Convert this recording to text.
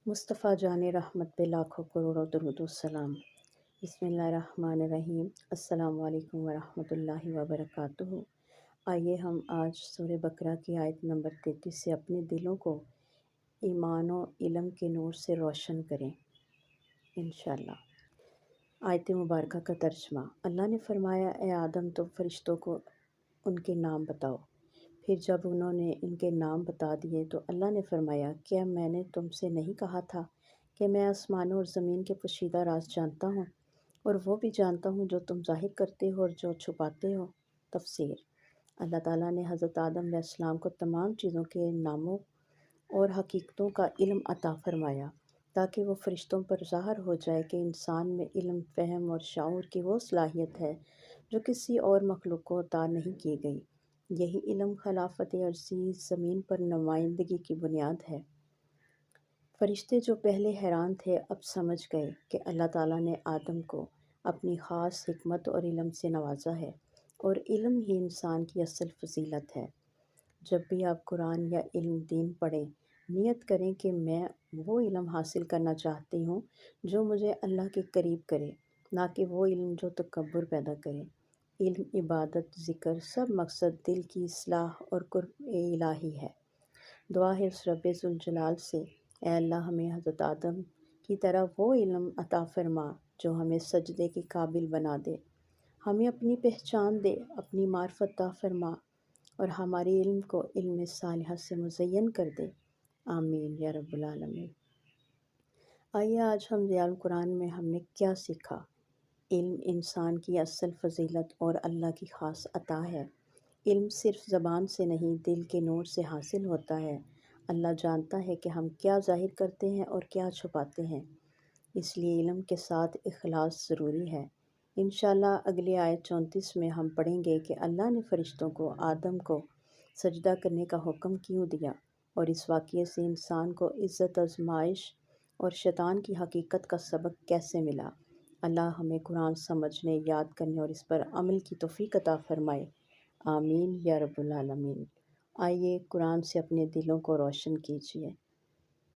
مصطفیٰ جان رحمت پہ لاکھوں کروڑوں درود و سلام۔ بسم اللہ الرحمن الرحیم۔ السلام علیکم ورحمۃ اللہ وبرکاتہ۔ آئیے ہم آج سورہ بقرہ کی آیت نمبر 33 سے اپنے دلوں کو ایمان و علم کے نور سے روشن کریں انشاءاللہ۔ آیت مبارکہ کا ترجمہ۔ اللہ نے فرمایا، اے آدم تم فرشتوں کو ان کے نام بتاؤ۔ پھر جب انہوں نے ان کے نام بتا دیے تو اللہ نے فرمایا، کیا میں نے تم سے نہیں کہا تھا کہ میں آسمانوں اور زمین کے پوشیدہ راز جانتا ہوں، اور وہ بھی جانتا ہوں جو تم ظاہر کرتے ہو اور جو چھپاتے ہو۔ تفسیر۔ اللہ تعالیٰ نے حضرت آدم علیہ السلام کو تمام چیزوں کے ناموں اور حقیقتوں کا علم عطا فرمایا تاکہ وہ فرشتوں پر ظاہر ہو جائے کہ انسان میں علم، فہم اور شعور کی وہ صلاحیت ہے جو کسی اور مخلوق کو عطا نہیں کی گئی۔ یہی علم خلافت عرضی زمین پر نمائندگی کی بنیاد ہے۔ فرشتے جو پہلے حیران تھے اب سمجھ گئے کہ اللہ تعالیٰ نے آدم کو اپنی خاص حکمت اور علم سے نوازا ہے، اور علم ہی انسان کی اصل فضیلت ہے۔ جب بھی آپ قرآن یا علم دین پڑھیں، نیت کریں کہ میں وہ علم حاصل کرنا چاہتی ہوں جو مجھے اللہ کے قریب کرے، نہ کہ وہ علم جو تکبر پیدا کرے۔ علم، عبادت، ذکر، سب مقصد دل کی اصلاح اور قرب الہی ہے۔ دعا ہے اس رب ذوالجلال سے، اے اللہ ہمیں حضرت آدم کی طرح وہ علم عطا فرما جو ہمیں سجدے کے قابل بنا دے، ہمیں اپنی پہچان دے، اپنی معرفت عطا فرما، اور ہمارے علم کو علم صالحہ سے مزین کر دے۔ آمین یا رب العالمین۔ آئیے آج ہم ضیاء القرآن میں ہم نے کیا سیکھا۔ علم انسان کی اصل فضیلت اور اللہ کی خاص عطا ہے۔ علم صرف زبان سے نہیں، دل کے نور سے حاصل ہوتا ہے۔ اللہ جانتا ہے کہ ہم کیا ظاہر کرتے ہیں اور کیا چھپاتے ہیں، اس لیے علم کے ساتھ اخلاص ضروری ہے۔ انشاءاللہ اگلی آیت 34 میں ہم پڑھیں گے کہ اللہ نے فرشتوں کو آدم کو سجدہ کرنے کا حکم کیوں دیا، اور اس واقعے سے انسان کو عزت، آزمائش اور شیطان کی حقیقت کا سبق کیسے ملا۔ اللہ ہمیں قرآن سمجھنے، یاد کرنے اور اس پر عمل کی توفیق عطا فرمائے۔ آمین یا رب العالمین۔ آئیے قرآن سے اپنے دلوں کو روشن کیجیے۔